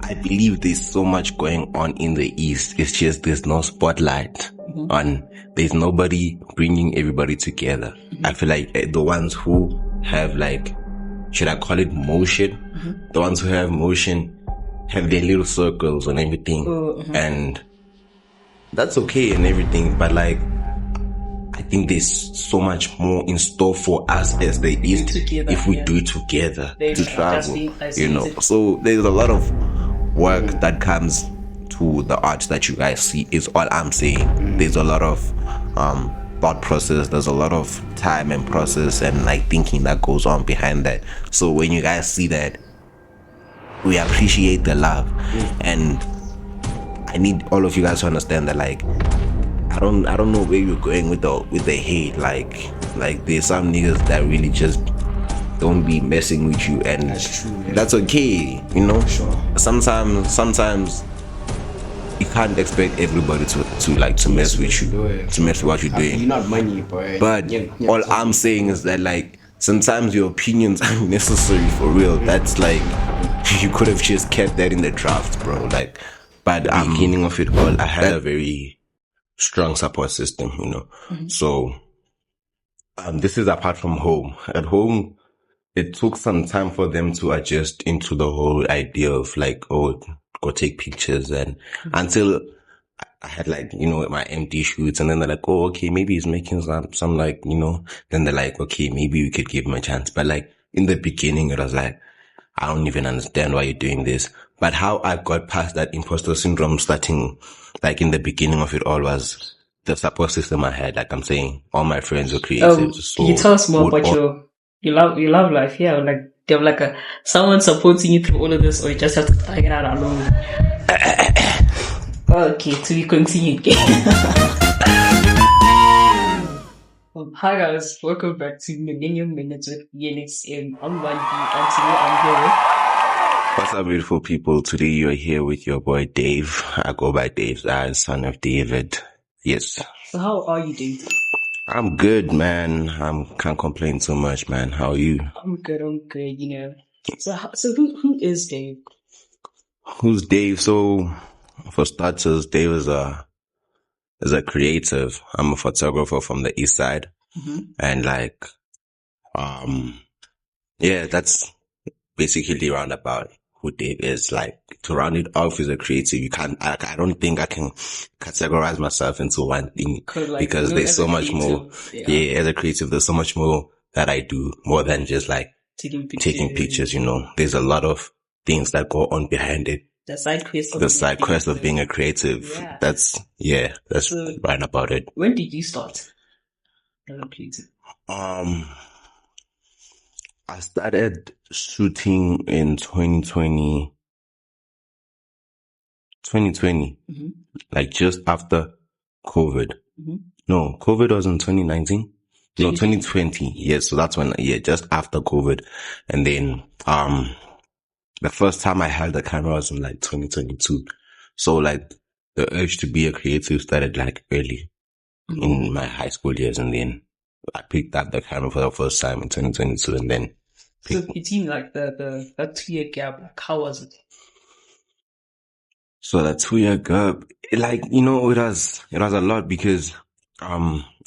I believe there's so much going on in the East. It's just there's no spotlight on, there's nobody bringing everybody together. I feel like the ones who have like, should I call it motion? The ones who have motion have their little circles and everything. And that's okay and everything, but like, I think there's so much more in store for us as the East if we do it together to travel, you know. So there's a lot of work that comes to the art that you guys see is all I'm saying. There's a lot of thought process, there's a lot of time and process and like thinking that goes on behind that. So when you guys see that, we appreciate the love, and I need all of you guys to understand that like I don't know where you're going with the hate. Like there's some niggas that really just don't be messing with you, and that's okay, you know. Sometimes you can't expect everybody to mess with you, to mess with what you're doing. But all I'm saying is that like sometimes your opinions aren't necessary for real. That's like you could have just kept that in the draft, bro. Like, but at the beginning of it all, I had a very strong support system, you know. So this is apart from home. At home, it took some time for them to adjust into the whole idea of like, oh, go take pictures, and until I had like, you know, my empty shoots, and then they're like, oh, okay, maybe he's making some like, you know, then they're like, okay, maybe we could give him a chance. But like in the beginning, it was like, I don't even understand why you're doing this. But how I got past that imposter syndrome starting like in the beginning of it all was the support system I had. Like I'm saying, all my friends were creatives. So can you tell us more about your love life? Yeah, like do you have like someone supporting you through all of this, or you just have to figure it out alone? Okay, to be continued. Hi guys, welcome back to Millennium Minutes with VNXM. I'm Wendy, and today I'm here with... What's up, beautiful people? Today you're here with your boy Dave. I go by Dave, the son of David. Yes. So how are you, Dave? I'm good, man. Can't complain too much, man. How are you? I'm good, you know. So who is Dave? Who's Dave? So, for starters, Dave is a creative. I'm a photographer from the East Side. And like, yeah, that's basically roundabout who Dave is. Like, to round it off, is a creative. You can't, I don't think I can categorize myself into one thing, because there's so much more. Yeah, as a creative, there's so much more that I do, more than just like taking pictures, you know. There's a lot of things that go on behind it. The side quest of being a creative. Yeah. That's so, right about it. When did you start as a creative? I started shooting in 2020, like just after COVID. No, COVID was in 2019. No, 2020. Yes, so that's when, just after COVID. And then, the first time I held the camera was in like 2022. So like the urge to be a creative started like early in my high school years. And then I picked up the camera for the first time in 2022, and then. So between like the 2-year gap, like how was it? So that 2-year gap, like, you know, it was a lot, because,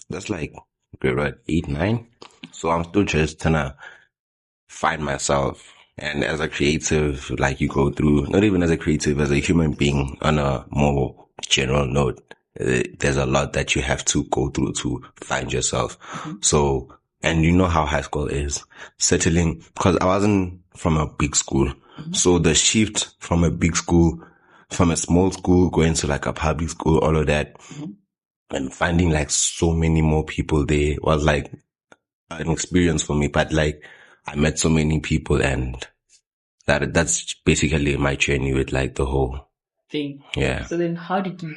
that's like grade 8, 9. So I'm still just trying to find myself. And as a creative, like you go through, not even as a creative, as a human being on a more general note, there's a lot that you have to go through to find yourself. So, and you know how high school is, settling, because I wasn't from a big school. So the shift from a big school, from a small school, going to like a public school, all of that, and finding like so many more people there was like an experience for me. But like, I met so many people, and that's basically my journey with like the whole thing. Yeah. So then how did you,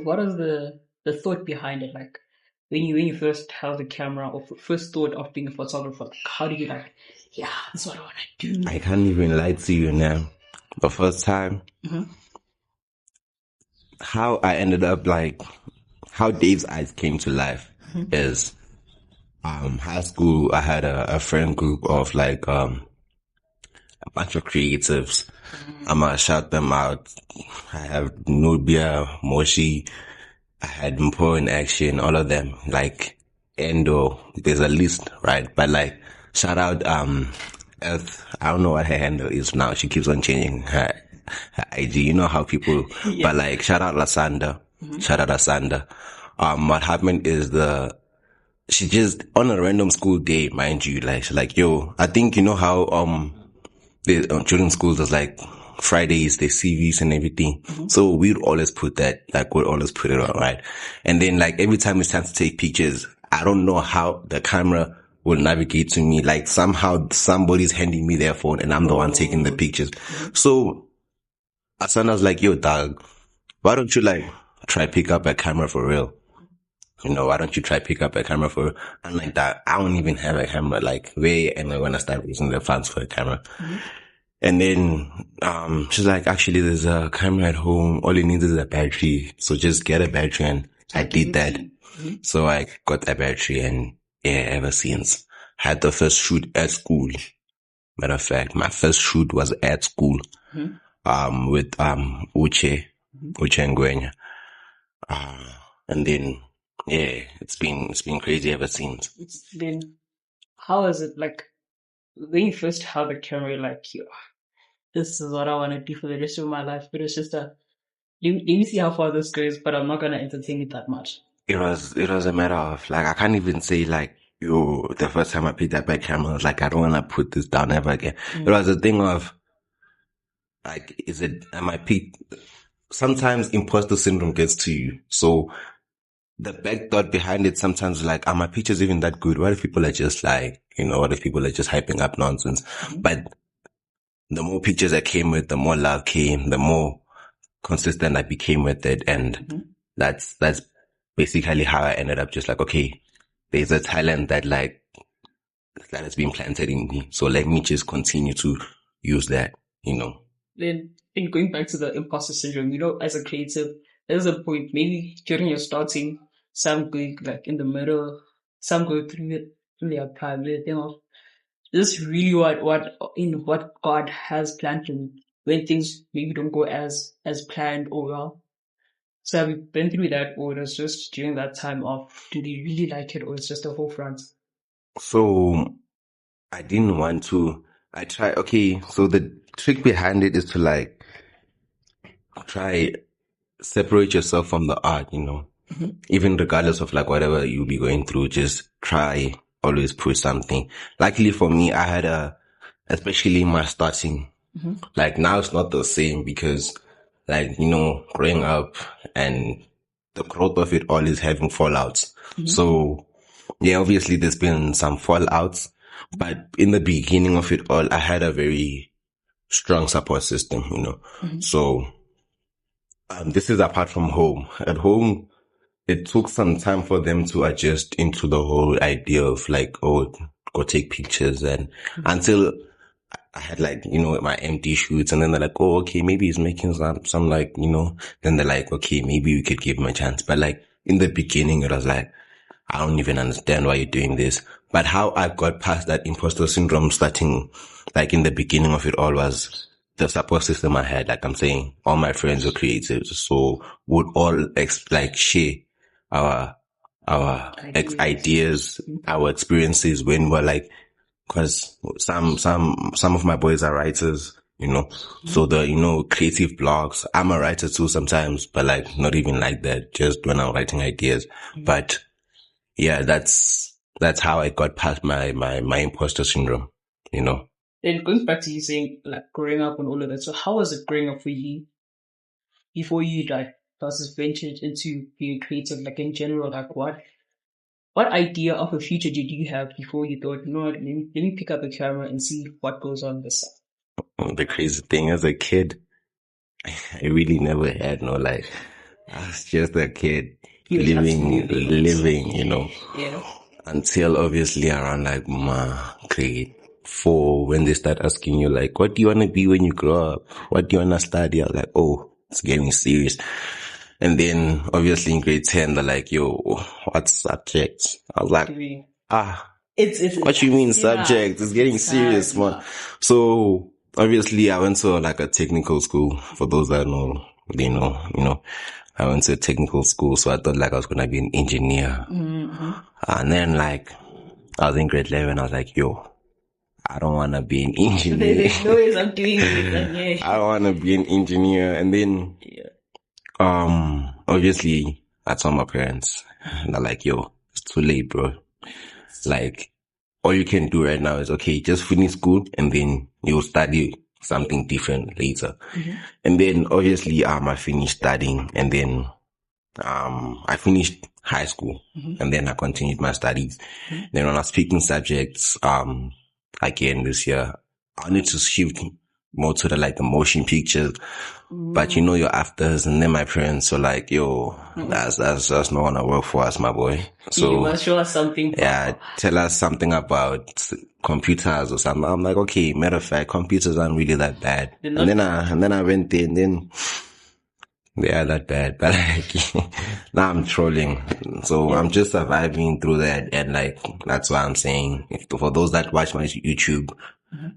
what was the thought behind it? Like when you first held the camera, or first thought of being a photographer, how did you like, yeah, that's what I want to do? I can't even lie to you now. The first time, how I ended up like, how Dave's Eyes came to life is, high school, I had a friend group of like, a bunch of creatives. I'ma shout them out. I have Nubia, Moshi, I had Mpo in action, all of them. Like Endo, there's a list, right? But like shout out Earth. I don't know what her handle is now. She keeps on changing her IG. You know how people but like shout out Lasanda. Shout out Lasanda. What happened is she just on a random school day, mind you, like she's like, yo, I think you know how children's schools there's like Fridays, they CVs and everything. So we'd always put that, like we'd always put it on, right? And then like every time it's time to take pictures, I don't know how the camera will navigate to me. Like somehow somebody's handing me their phone and I'm the one taking the pictures. So Asana was like, yo, dog, why don't you like try pick up a camera for real? You know, why don't you try pick up a camera for, I'm like that. I don't even have a camera. Like, where am I going to start using the funds for a camera? And then, she's like, actually, there's a camera at home. All you need is a battery. So just get a battery. And I did that. So I got a battery and yeah, ever since had the first shoot at school. Matter of fact, my first shoot was at school, with, Uche and Gwenya. And then, yeah, it's been crazy ever since. It's been, how is it like when you first held the camera, like, yo, this is what I want to do for the rest of my life, but it's just let me see how far this goes, but I'm not going to entertain it that much. It was a matter of like, I can't even say like, yo, the first time I picked up a camera, I was like, I don't want to put this down ever again. It was a thing of like, am I picked? Sometimes imposter syndrome gets to you. So the back thought behind it sometimes like, are my pictures even that good? What if people are just like, you know, what if people are just hyping up nonsense? But the more pictures I came with, the more love came, the more consistent I became with it. And that's basically how I ended up just like, okay, there's a talent that has been planted in me. So let me just continue to use that, you know. Then going back to the imposter syndrome, you know, as a creative, there's a point, maybe during your starting, some going like in the middle, some go through it, through their prime, they think of, this is really what God has planned for me, when things maybe don't go as planned or well. So have you been through that, or it's just during that time of, did you really like it, or it's just a whole front? So I didn't want to, so the trick behind it is to like try separate yourself from the art, you know, even regardless of like whatever you'll be going through, just try always put something. Luckily for me, I had especially in my starting, like now it's not the same because like, you know, growing up and the growth of it all is having fallouts. So yeah, obviously there's been some fallouts, but in the beginning of it all, I had a very strong support system, you know. So this is apart from home. At home, it took some time for them to adjust into the whole idea of like, oh, go take pictures, and until I had like, you know, my empty shoots, and then they're like, oh, okay, maybe he's making some like, you know, then they're like, okay, maybe we could give him a chance. But like in the beginning, it was like, I don't even understand why you're doing this. But how I got past that imposter syndrome starting like in the beginning of it all was the support system I had. Like I'm saying, all my friends were creatives, so would all like share our ideas, our experiences when we're like, cause some of my boys are writers, you know, so the, you know, creative blogs, I'm a writer too sometimes, but like not even like that, just when I'm writing ideas. But yeah, that's how I got past my imposter syndrome, you know. Then going back to you saying like growing up and all of that, so how was it growing up for you before you like first ventured into being creative, like in general, like what idea of a future did you have before you thought, you know what, let me pick up a camera and see what goes on this side? The crazy thing, as a kid, I really never had no like, I was just a kid living, you know. Yeah. Until obviously around like grade 4, when they start asking you like, what do you want to be when you grow up? What do you want to study? I was like, oh, it's getting serious. And then obviously in grade 10, they're like, yo, what subjects? I was like, it's what you mean subjects? It's getting serious, man. So obviously I went to like a technical school. For those that know, they know, I went to a technical school, so I thought like I was gonna be an engineer. And then like I was in grade 11, I was like, yo, I don't want to be an engineer. There's no ways I'm doing it. Like, yeah. I don't want to be an engineer. And then, obviously, I told my parents, and they're like, yo, it's too late, bro. Like, all you can do right now is, okay, just finish school and then you'll study something different later. And then, obviously, I finished studying and then, I finished high school and then I continued my studies. Then when I was picking subjects, again this year, I wanted to shift more to the motion pictures, but your afters. And then my parents were like, yo, that's not gonna work for us, my boy. So you must show us something. Yeah, tell us something about computers or something. I'm like, okay, matter of fact, computers aren't really that bad. And then I went there and then they are that bad, but like, now I'm trolling. So I'm just surviving through that. And like, that's why I'm saying, for those that watch my YouTube,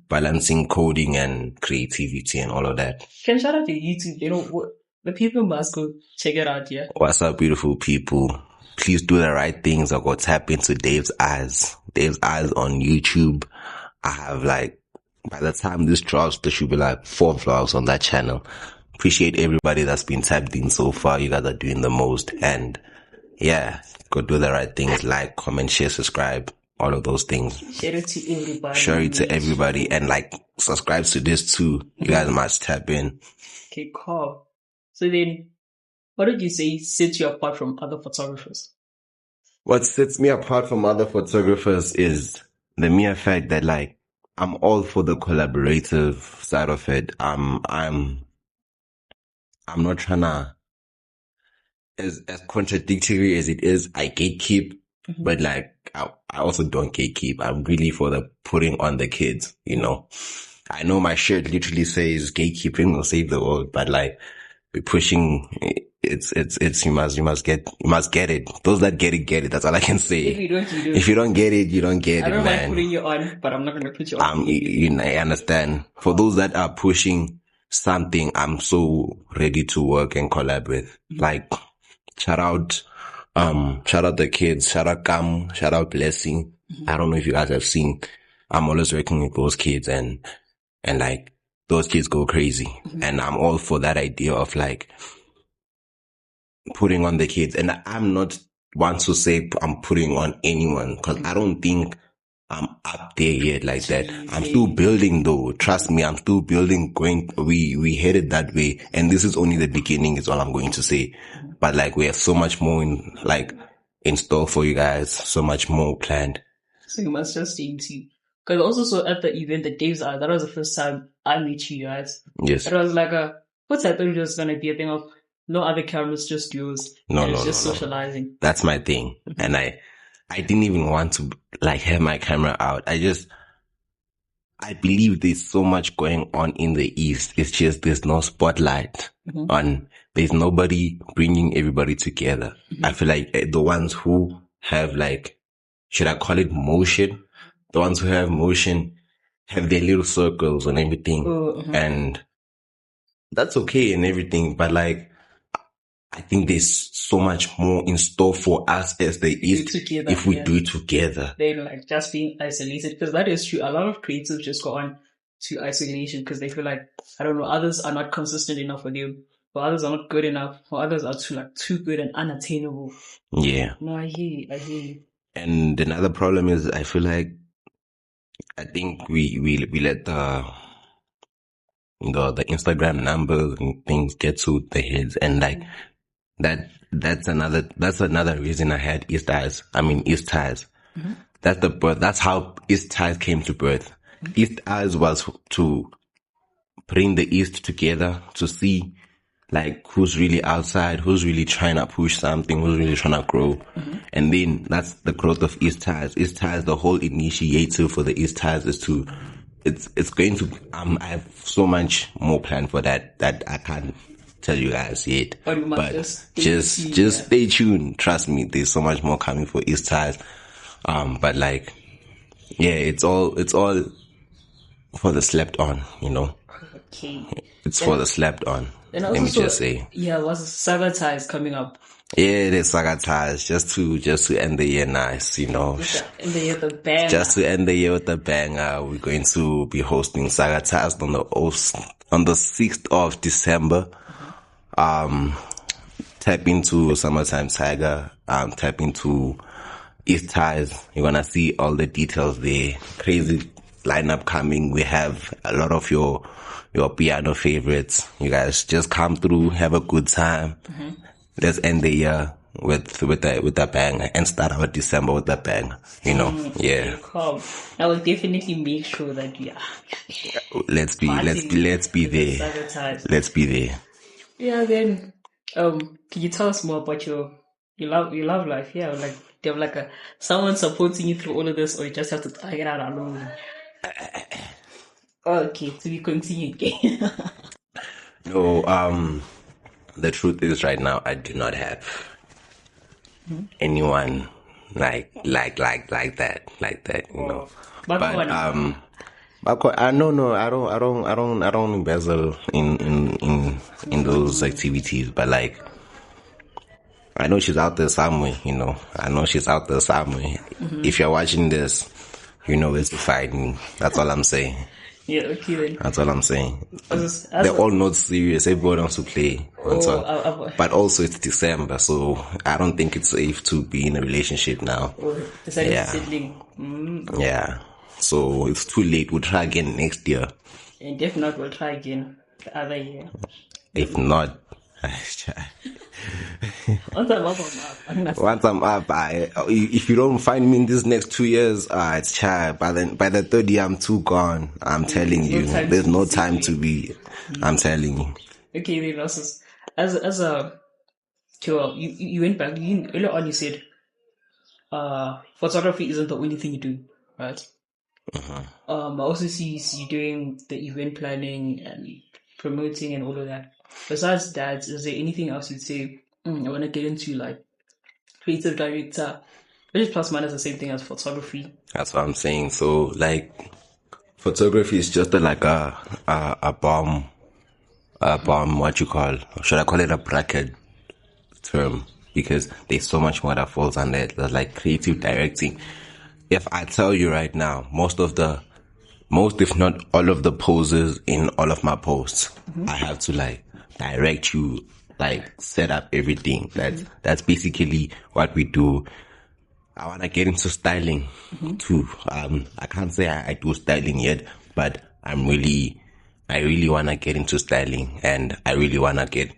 balancing coding and creativity and all of that. Can shout out to YouTube. The people must go check it out, yeah. What's up, beautiful people? Please do the right things or go tap into Dave's Eyes. Dave's Eyes on YouTube. I have by the time this drops, there should be 4 vlogs on that channel. Appreciate everybody that's been tapped in so far. You guys are doing the most. And yeah, go do the right things. Like, comment, share, subscribe, all of those things. Share it to everybody. Share it to everybody. And subscribe to this too. You guys must tap in. Okay, cool. So then, what did you say sets you apart from other photographers? What sets me apart from other photographers is the mere fact that I'm all for the collaborative side of it. I'm not trying to, as contradictory as it is, I gatekeep, but I also don't gatekeep. I'm really for the putting on the kids, I know my shirt literally says gatekeeping will save the world, but we're pushing, you must get it. Those that get it. That's all I can say. If you don't, you do. If you don't get it, you don't get it, man. I don't like putting you on, but I'm not going to put you on. I understand. For those that are pushing something, I'm so ready to work and collab with. Shout out the kids, shout out Kam, shout out Blessing. I don't know if you guys have seen, I'm always working with those kids and those kids go crazy. And I'm all for that idea of putting on the kids. And I'm not one to say I'm putting on anyone, because I don't think I'm up there yet like that. I'm still building though. Trust me, I'm still building, we headed that way. And this is only the beginning is all I'm going to say. But we have so much more in store for you guys, so much more planned. So you must just stay tuned. Because also so at the event that Dave's at, that was the first time I met you guys. Yes. It was what's I thought it was gonna be a thing of no other cameras, just yours. No, just socializing. That's my thing. And I didn't even want to have my camera out. I believe there's so much going on in the East. It's just there's no spotlight on. There's nobody bringing everybody together. I feel like the ones who have should I call it motion? The ones who have motion have their little circles and everything, and that's okay and everything. But I think there's so much more in store for us as the East if we do it together. They're just being isolated, because that is true. A lot of creatives just go on to isolation because they feel I don't know, others are not consistent enough with you, or others are not good enough, or others are too good and unattainable. Yeah. No, I hear you. And another problem is I feel I think we let the Instagram numbers and things get to the heads, and that's another reason I had East Ties. That's how East Ties came to birth. East Ties was to bring the East together, to see who's really outside, who's really trying to push something, who's really trying to grow. And then that's the growth of East Ties. East Ties, the whole initiative for the East Ties is it's going to, I have so much more planned for that I can't tell you guys yet. But just stay tuned. Trust me, there's so much more coming for East Ties. But yeah, it's all for the slept on, you know. Okay. It's for the slept on. And Let me just say. Yeah, was Saga ties coming up? Yeah, there's Saga ties just to end the year nice, you know. And the year with a banger. Just to end the year with a banger, we're going to be hosting Saga ties on the 6th of December. Tap into Summertime Tiger. Tap into East Ties. You're gonna see all the details there. Crazy lineup coming. We have a lot of your piano favorites. You guys just come through, have a good time. Let's end the year with a bang and start our December with a bang. You know, yeah. Come. I will definitely make sure that Let's be there. Let's be there. Yeah. Then, can you tell us more about your love life? Yeah, like do you have like someone supporting you through all of this, or you just have to tag it out alone? Okay, to be continued. No, the truth is right now I do not have anyone like that, you know. But I don't embezzle in those activities, but like I know she's out there somewhere, you know. I know she's out there somewhere. If you're watching this, you know where to find me. That's all I'm saying. Yeah, okay then. That's all I'm saying. They're all not serious. Everybody wants to play. But also it's December, so I don't think it's safe to be in a relationship now. Yeah. So it's too late. We'll try again next year. And if not, we'll try again the other year. If not, once I'm up, if you don't find me in these next 2 years, it's child. By the third year, I'm too gone. I'm telling you, there's no time to be. I'm telling you. Okay, then as a you went back. Earlier on, you said, photography isn't the only thing you do, right? I also see you doing the event planning and promoting and all of that. Besides that, is there anything else you'd say? I want to get into like creative director, which is plus minus the same thing as photography. That's what I'm saying. So like, photography is just like a bomb. What you call? Should I call it a bracket term? Because there's so much more that falls under it. There's like creative directing. If I tell you right now, most if not all of the poses in all of my posts, I have to like direct you, like set up everything. That's basically what we do. I want to get into styling too. I can't say I do styling yet, but I really want to get into styling, and I really want to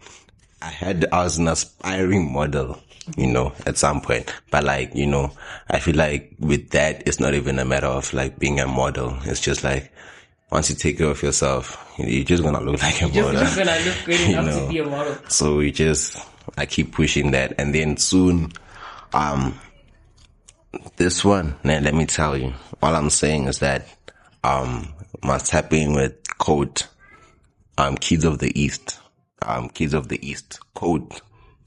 I was an aspiring model, you know, at some point. But like, you know, I feel like with that, it's not even a matter of like being a model. It's just like, once you take care of yourself, you're just gonna look like a model. You're just gonna look good enough to be a model. So I keep pushing that. And then soon, this one, now let me tell you, all I'm saying is that, must happen with code, Kids of the East. Kids of the East. Code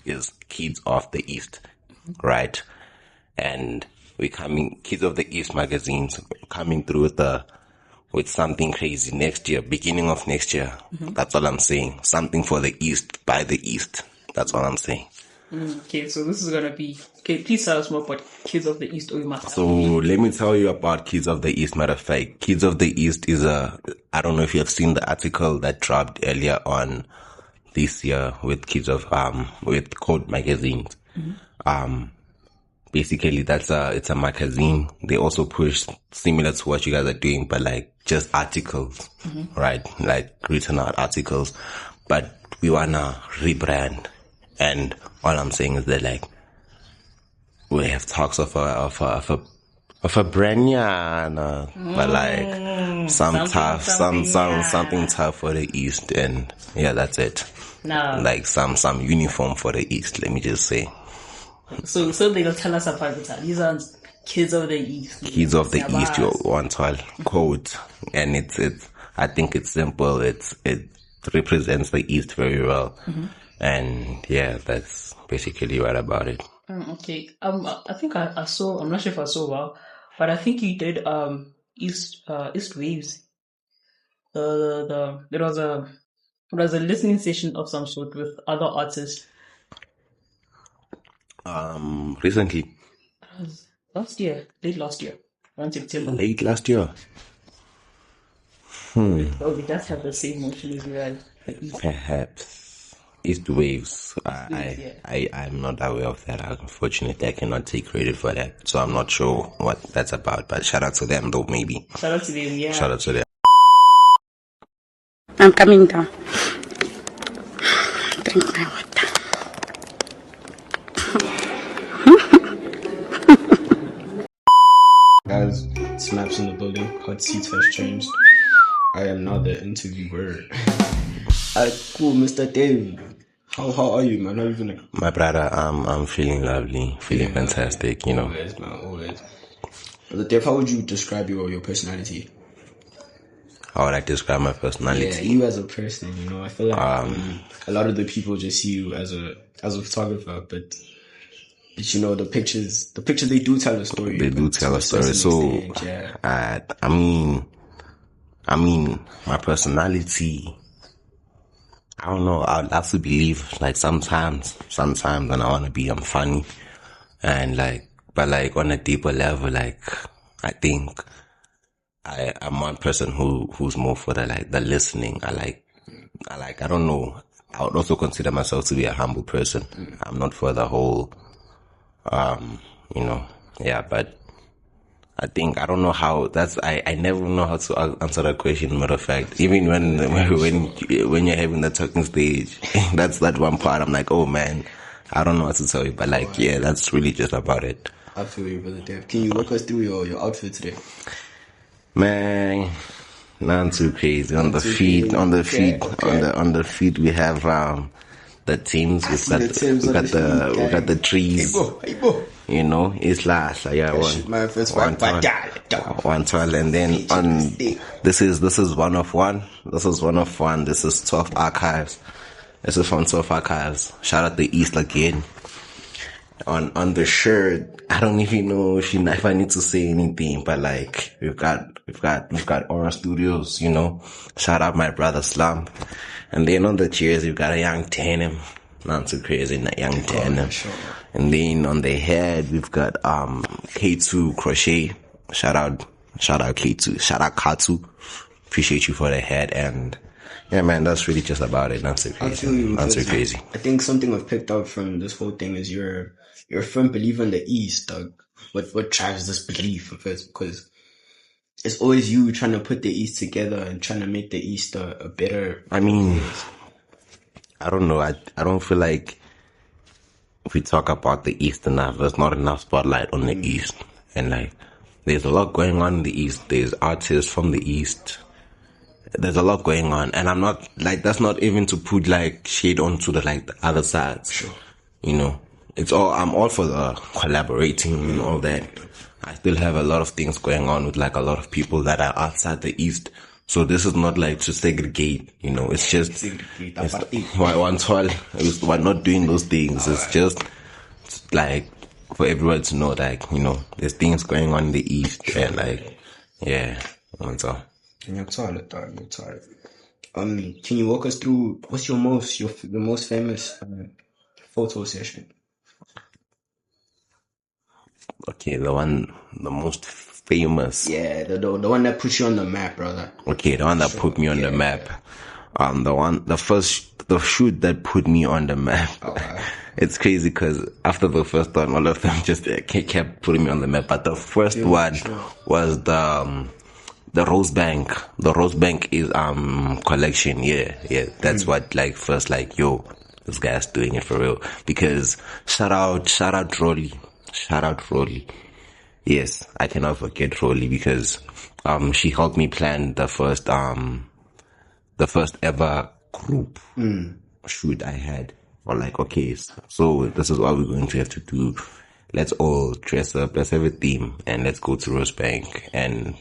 is Kids of the East, right? And Kids of the East magazines coming through with something crazy next year, beginning of next year. That's all I'm saying. Something for the East, by the East. That's all I'm saying. Okay, so this is gonna be please tell us more about Kids of the East. So let me tell you about Kids of the East. Matter of fact, Kids of the East is I don't know if you have seen the article that dropped earlier on this year with with Code magazines. Basically it's a magazine. They also push similar to what you guys are doing, but like just articles, right? Like written out articles. But we wanna rebrand, and all I'm saying is that like we have talks of a brand new, but like something tough for the East, and yeah, that's it. No. Like some uniform for the East, let me just say. So they'll tell us about that. These are Kids of the East. Kids of the East, you want to code, and it's I think it's simple. It represents the East very well, and yeah, that's basically right about it. Okay. I think I saw. I'm not sure if I saw well, but I think you did East Waves. There was a listening session of some sort with other artists. Recently. Last year, late last year, around September. Late last year. Oh, it does have the same motion as you guys. Perhaps. East Waves. I'm not aware of that. Unfortunately, I cannot take credit for that. So I'm not sure what that's about. But shout out to them though, maybe. Shout out to them, yeah. Shout out to them. I'm coming down. Drink my water. Guys, Snaps in the building. Hot seats has changed. I am now the interviewer. Cool, Mr. Dave. How are you, man? How are you feeling? My brother, I'm feeling lovely, feeling fantastic, you know. Always, man, always. Mr. Dave, how would you describe your personality? How would I describe my personality? Yeah, you as a person, you know. I feel like a lot of the people just see you as a photographer, but you know the pictures they do tell a story. They do tell a story. So, yeah. I mean, my personality, I don't know, I'd have to believe, like, sometimes when I want to be, I'm funny. And, like, but, like, on a deeper level, like, I think I'm one person who's more for the listening. I don't know, I would also consider myself to be a humble person. I'm not for the whole, you know, yeah, but I don't know how, I never know how to answer that question, matter of fact. Even when you're having the talking stage, that's that one part, I'm like, oh man, I don't know what to tell you, but like, yeah, that's really just about it. I feel you, brother Dave. Can you walk us through your outfit today? Man, not too crazy. On the feed, we have, the teams, we got the trees. Hey, boy. You know, it's last. Yeah, one twirl, and then this is one of one. This is 12 archives. This is from 12 archives. Shout out the East again. On the shirt, I don't even know if I need to say anything, but like we've got Aura Studios, you know. Shout out my brother Slump. And then on the chairs we've got a young Tandem. Not too crazy, not young Tandem. Sure. And then on the head we've got K2 Crochet. Shout out K2. Shout out Katu. Appreciate you for the head. And yeah, man, that's really just about it. Not too crazy. I think something I've picked up from this whole thing is you're a firm believer in the East, dog. What drives this belief of it? Because it's always you trying to put the East together and trying to make the East a better. I mean, I don't know. I don't feel like if we talk about the East enough, there's not enough spotlight on the East. And like, there's a lot going on in the East. There's artists from the East. There's a lot going on. And I'm not, like, that's not even to put like shade onto the other sides. Sure. You know, I'm all for the collaborating and all that. I still have a lot of things going on with like a lot of people that are outside the East. So this is not like to segregate, you know, it's just, we're not doing those things. It's just like for everyone to know, like, you know, there's things going on in the East and like, yeah, that's all. And you're tired, dog. You're tired. Can you walk us through what's the most famous photo session? Okay, the most famous. Yeah, the one that puts you on the map, brother. Okay, the one that put me on the map. The shoot that put me on the map. It's crazy because after the first one, all of them just kept putting me on the map. But the first one was the Rose Bank. The Rose Bank is collection. Yeah. That's what like first like, yo, this guy's doing it for real. Because shout out Rolly. Shout out Rolly. Yes, I cannot forget Rolly because she helped me plan the first ever group shoot I had. Or like, okay, so this is what we're going to have to do. Let's all dress up, let's have a theme, and let's go to Rose Bank. And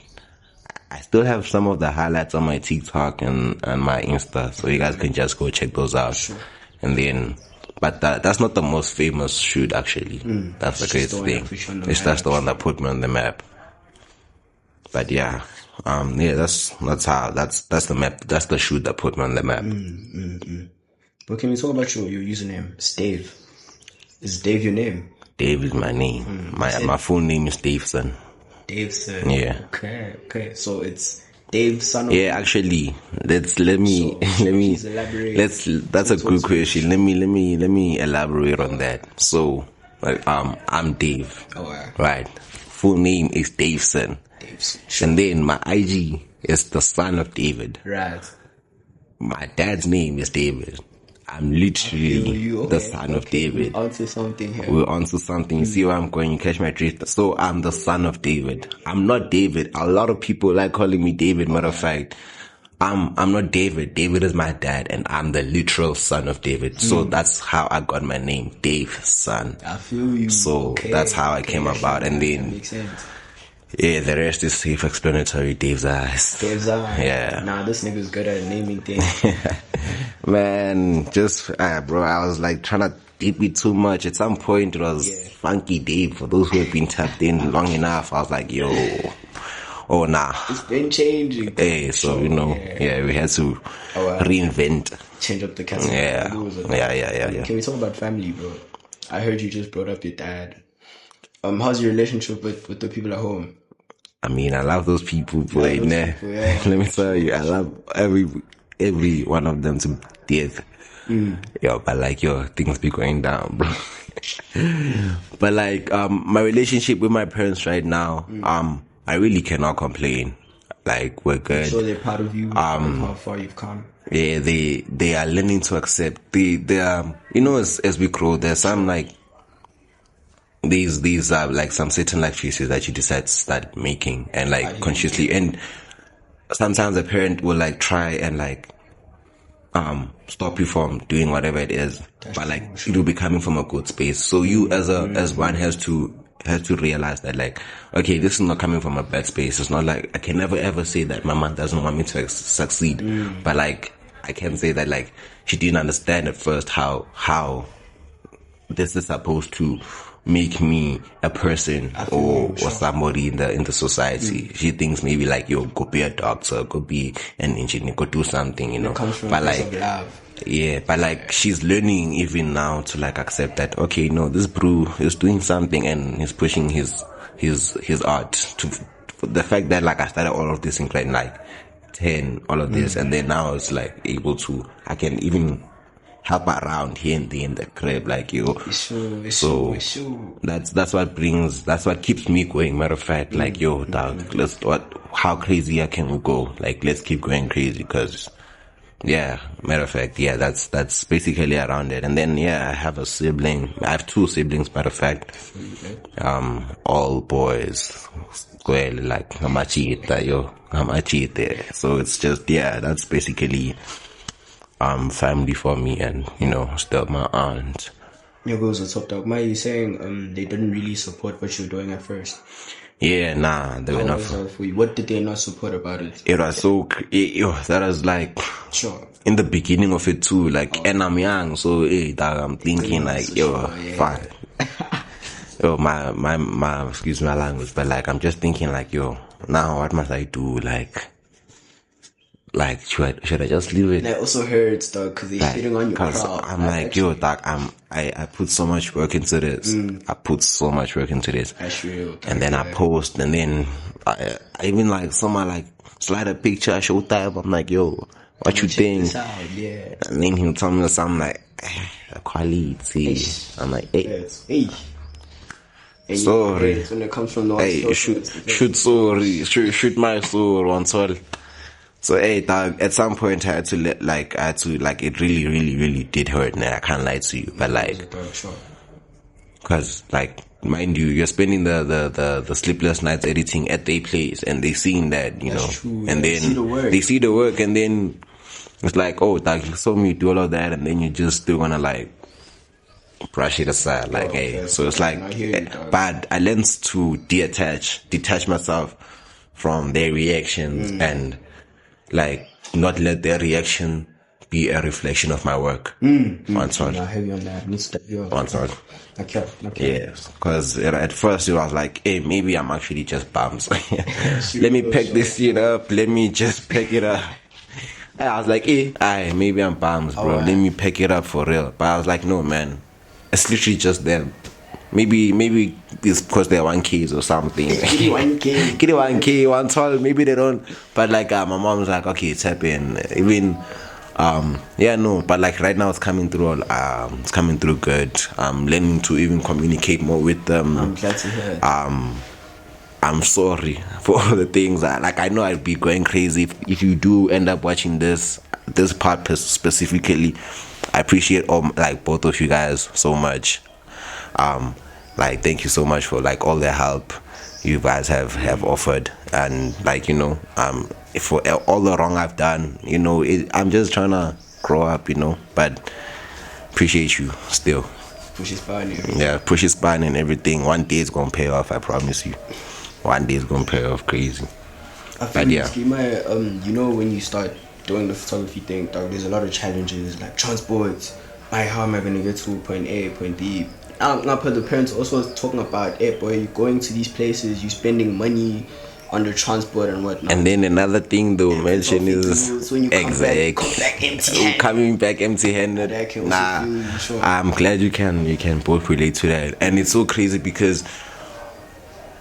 I still have some of the highlights on my TikTok and my Insta, so you guys can just go check those out. Sure. And then, but that's not the most famous shoot actually. That's the great thing. That's the one that put me on the map. But yeah, yeah, that's the map. That's the shoot that put me on the map. But can we talk about your username? It's Dave. Is Dave your name? Dave is my name. My full name is Daveson. Daveson. Yeah. Okay. So it's Dave son of. Yeah, actually, let me elaborate. That's a good question. Let me elaborate on that. So, like, I'm Dave. Oh, wow. Right. Full name is Daveson. And then my IG is the son of David. Right. My dad's name is David. I'm literally the son of David. We're onto something here. We're onto something. You see where I'm going? You catch my drift? So I'm the son of David. I'm not David. A lot of people like calling me David. Matter of fact, I'm not David. David is my dad, and I'm the literal son of David. So that's how I got my name, Dave son. I feel you. So that's how I came about, and then. That makes sense. Yeah, the rest is self-explanatory. Dave's eyes. Yeah. Nah, this nigga's good at naming things. Man, just, bro, I was like trying to deep it too much. At some point, it was Funky Dave. For those who have been tapped in long enough, I was like, yo, oh, nah. It's been changing. Hey, so, we had to reinvent. Change up the castle. Yeah. Can we talk about family, bro? I heard you just brought up your dad. How's your relationship with the people at home? I mean, I love those people, boy. Let me tell you, I love every one of them to death. Yo, but like, things be going down, bro. But like, my relationship with my parents right now, I really cannot complain. Like, we're good. I'm sure they're proud of you, how far you've come. Yeah, they are learning to accept. They are, as we grow, there's some like, these are like some certain life choices that you decide to start making and like consciously, and sometimes a parent will like try and like stop you from doing whatever it is. But like it will be coming from a good space, so you as one has to realize that like, okay, this is not coming from a bad space. It's not like I can never ever say that my mom doesn't want me to succeed, but like I can say that like she didn't understand at first how this is supposed to make me a person or somebody in the society. She thinks maybe like, yo, go be a doctor, go be an engineer, go do something, It comes from but a place like of love. yeah, but like she's learning even now to like accept that, okay, no, this bro is doing something and he's pushing his art to the fact that like I started all of this in grade like 10, all of this, and then now it's like able to, I can even help around here and there in the crib, like you. That's what keeps me going. Matter of fact, like yo, dog, how crazy can we go? Like let's keep going crazy, cause matter of fact, that's basically around it. And then I have a sibling. I have 2 siblings. Matter of fact, all boys. Well, like I'm a cheater. So it's just that's basically family for me, and still my aunt. Your girls are top dog. Why are you saying they didn't really support what you were doing at first? Yeah, nah, they were not. What did they not support about it? It was that was like in the beginning of it too, like, and I'm young, so I'm thinking like, fine. My excuse my language, but like I'm just thinking like, now what must I do? Like, should I just leave it? That also hurts, dog, because they're shitting on your crowd. I'm like, dog, I put so much work into this. I put so much work into this. That's real. And then I post, and then I even like someone like slide a picture, I show time. I'm like, what you think? And then he'll tell me something like, quality. I'm like, hey. Sorry. When it comes from shoot my soul once all. So dog, at some point I had to it really, really, really did hurt, and I can't lie to you. But like, cause like, mind you, you're spending the sleepless nights editing at their place, and they seeing that, and then they see the work, and then it's like, dog, you saw me do all of that, and then you just still wanna like brush it aside, like, so it's like, but I learned to detach myself from their reactions, and like not let their reaction be a reflection of my work. One sort. Nah, heavy on that. One sort. Okay. Yes, because at first it was like, hey, maybe I'm actually just bums. Let me pack this shit up. Let me just pack it up. I was like, hey, maybe I'm bums, bro. Let me pack it up for real. But I was like, no, man. It's literally just them. Maybe it's because they're 1Ks or something. Get it 1K. Get it 1K, 112. Maybe they don't. But like, my mom was like, okay, it's happening. Even, but like right now it's coming through. It's coming through good. I'm learning to even communicate more with them. I'm glad to hear it. I'm sorry for all the things I know I'd be going crazy if you do end up watching this part specifically. I appreciate both of you guys so much. Thank you so much for like all the help you guys have offered, and for all the wrong I've done, I'm just trying to grow up, but appreciate you still. Push is fine. Push is fine and everything. One day it's gonna pay off, I promise you. One day it's gonna pay off crazy. I feel when you start doing the photography thing, dog, there's a lot of challenges like transport. How am I gonna get to point A, point B? Not per the parents also talking about, hey boy, you're going to these places, you're spending money on the transport and whatnot. And then another thing they'll mention is when you coming back empty-handed. I'm glad you can both relate to that. And it's so crazy because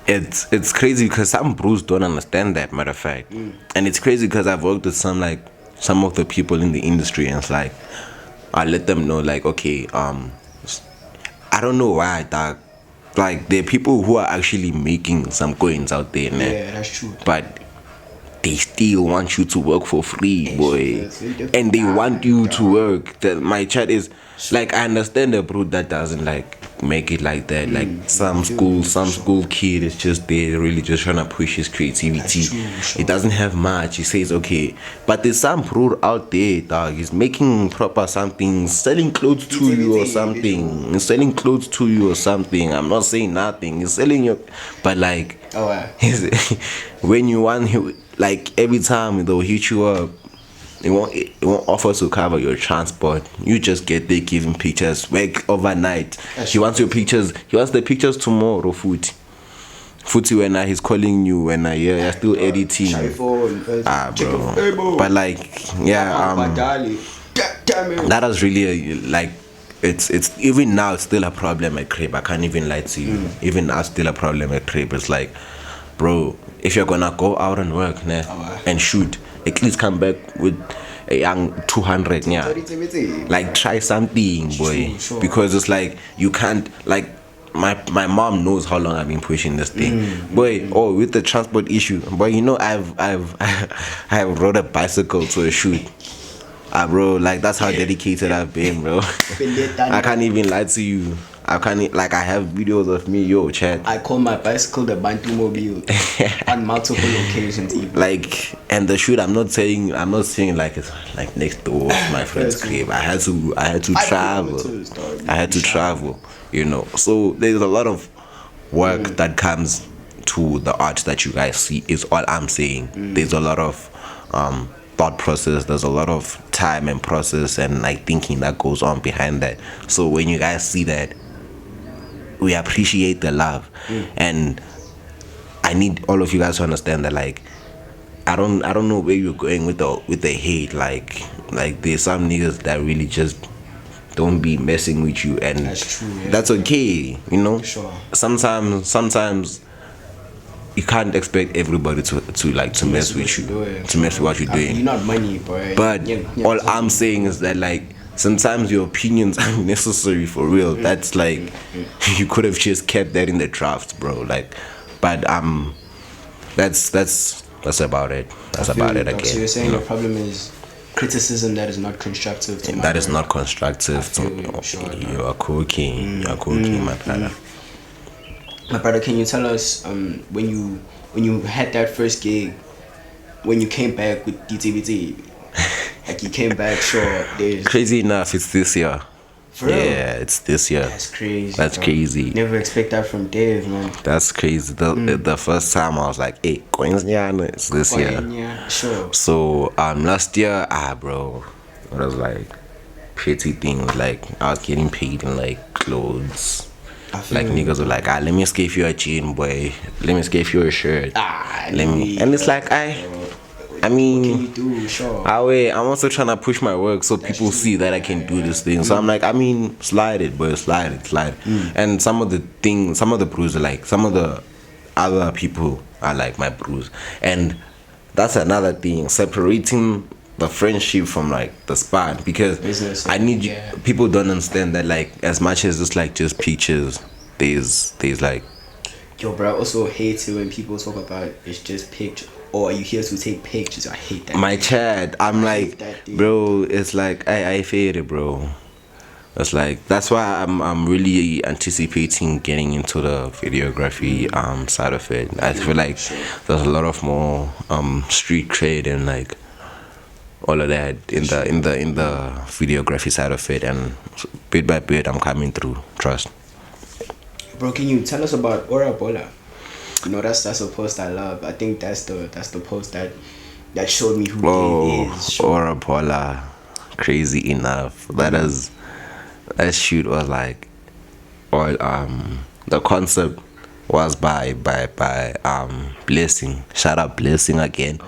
it's crazy because some bros don't understand that, matter of fact. And it's crazy because I've worked with some of the people in the industry, and it's like I let them know like, okay, I don't know why, dog. Like, there are people who are actually making some coins out there, man. Yeah, that's true. But they still want you to work for free, boy. And they want you to work. My chat is like, I understand the bro that doesn't like make it like that. Like some school kid is just there, really just trying to push his creativity. He doesn't have much. He says okay, but there's some bro out there, dog. He's making proper something, selling clothes to you or something. He's selling clothes to you or something. I'm not saying nothing. He's selling your, but like, when you want him, like every time they'll hit you up. It won't offer to cover your transport. You just get there giving pictures, work overnight. He wants your pictures. He wants the pictures tomorrow, Footy when he's calling you when you're still editing. Bro. But like, that is really it's even now it's still a problem at crib. I can't even lie to you. Even now it's still a problem at crib. It's like, bro, if you're gonna go out and work and shoot, at least come back with a young 200, like try something, boy. Because it's like you can't, like my mom knows how long I've been pushing this thing, boy. With the transport issue, boy, I've rode a bicycle to a shoot. Bro, like that's how dedicated I've been, bro. I can't even lie to you. I have videos of me, chat. I call my bicycle the Bantu Mobile on multiple occasions even. Like, and the shoot, I'm not saying like it's like next door to my friend's crib. I had to travel. So there's a lot of work that comes to the art that you guys see, is all I'm saying. There's a lot of thought process, there's a lot of time and process and like thinking that goes on behind that. So when you guys see that, we appreciate the love, and I need all of you guys to understand that, like, I don't know where you're going with the hate. Like there's some niggas that really just don't be messing with you, and that's true. Yeah. That's okay, Sure. Sometimes you can't expect everybody to mess with you, to mess with what you're doing. You're not money, boy. But all I'm saying is that, like, sometimes your opinions aren't necessary for real. That's like, you could have just kept that in the drafts, bro. Like, but that's about it. That's about it again. So you're saying the problem is criticism that is not constructive. That is not constructive. You are cooking. You are cooking, my brother. My brother, can you tell us when you had that first gig, when you came back with DTVT, like you came back, sure. Crazy enough, it's this year. For real? Yeah, it's this year. That's crazy. That's crazy. Never expect that from Dave, man. That's crazy. The first time I was like, hey, it's this year. Yeah, sure. So last year, bro, It was like petty things. Like I was getting paid in like clothes. I feel Like niggas were like, let me skate you a jean, boy. Let me skate you a shirt. Let me. And it's like I mean, what can you do? Sure. I'm also trying to push my work so people see that I can do this thing. So I'm like, I mean, slide it, boy, slide it. And some of the brews are like, some of the other people are like my brews. And that's another thing, separating the friendship from like the spot, because Business, I need yeah. people don't understand that like as much as it's like just pictures, there's like Yo, bro, I also hate it when people talk about it's just pictures. Or are you here to take pictures? I hate that. my chat. I'm like, that, dude. bro, it's like I feel it, bro. It's like that's why I'm really anticipating getting into the videography side of it. I feel like there's a lot of more street cred and like all of that in the videography side of it, and bit by bit I'm coming through. Trust. Bro, can you tell us about Ora Bola? You know, that's a post I love. I think that's the post that showed me who Dave is. Or Paula, crazy enough. That shoot was like, all the concept was by Blessing. Shout out Blessing again.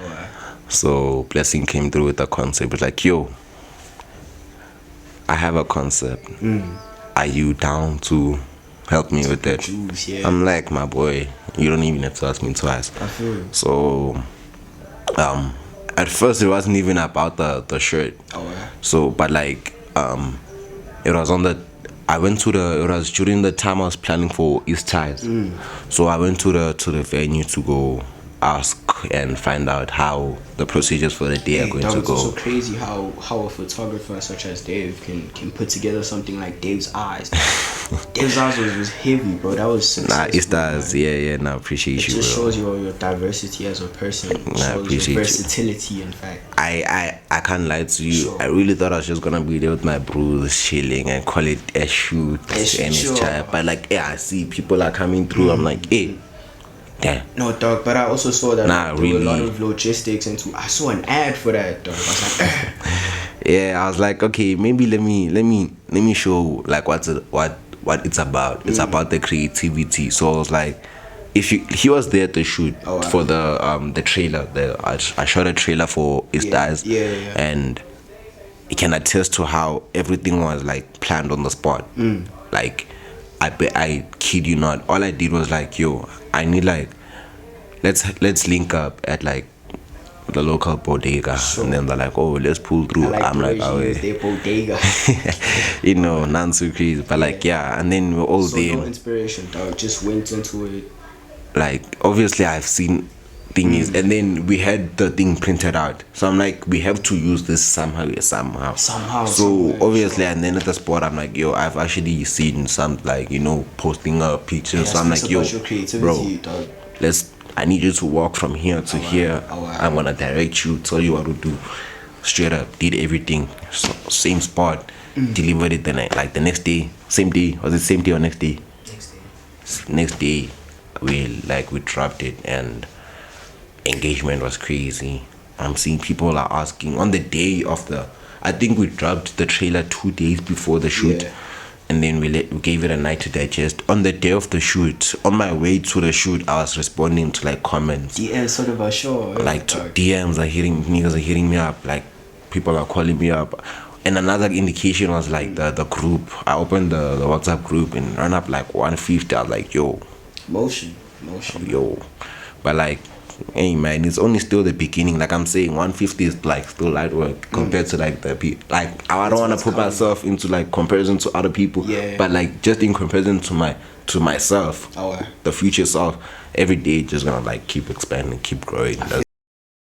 So Blessing came through with the concept. It's like, yo, I have a concept. Are you down to help me with that? Yeah. I'm like, my boy, you don't even have to ask me twice. I feel. So at first it wasn't even about the shirt. So but like it was on the it was during the time I was planning for East Ties. So I went to the venue to go ask and find out how the procedures for the day are going to go. It's also crazy how a photographer such as Dave can put together something like Dave's eyes. Dave's eyes was heavy, bro. That was successful. It does, yeah. No, appreciate you, bro. It just shows your diversity as a person. I appreciate your versatility, in fact. I can't lie to you. I really thought I was just gonna be there with my bros chilling and call it a shoot and chat. But like, I see people are coming through. I'm like, hey. Damn. No, dog, but I also saw that there really. were a lot of logistics into. I saw an ad for that, dog. I was like, yeah, I was like, okay, maybe let me show like what it's about. It's about the creativity. So I was like, he was there to shoot for the trailer. I shot a trailer for His Dies, and he can attest to how everything was like planned on the spot. Like, I kid you not, all I did was like, yo, I need like let's link up at like the local bodega, and then they're like, oh, let's pull through. I'm like, oh, bodega. You know, not so crazy, but like, yeah, and then we're all there. No inspiration, dog. Just went into it. Like, obviously I've seen thingies, and then we had the thing printed out, so I'm like, we have to use this somehow. So obviously, and then at the spot I'm like, yo, I've actually seen some like, you know, posting up pictures. So I'm like, yo, bro, dog. I need you to walk from here to here. I'm gonna direct you, tell you what to do. Straight up, did everything. So, same spot, delivered it the next day. Same day. Was it same day or next day? Next day, we dropped it, and engagement was crazy. I'm seeing people are asking on the day of I think we dropped the trailer 2 days before the shoot. And then we gave it a night to digest. On the day of the shoot, on my way to the shoot, I was responding to like comments. DMs sort of a show. Like DMs niggas are hitting me up. Like, people are calling me up. And another indication was like the group. I opened the WhatsApp group and ran up like 150. I was like, yo. Motion. Yo. But like, hey man, it's only still the beginning. Like I'm saying, 150 is like still light work compared to like the people. Like, I don't want to put myself into like comparison to other people, but like just in comparison to myself, the future self, every day just gonna like keep expanding, keep growing.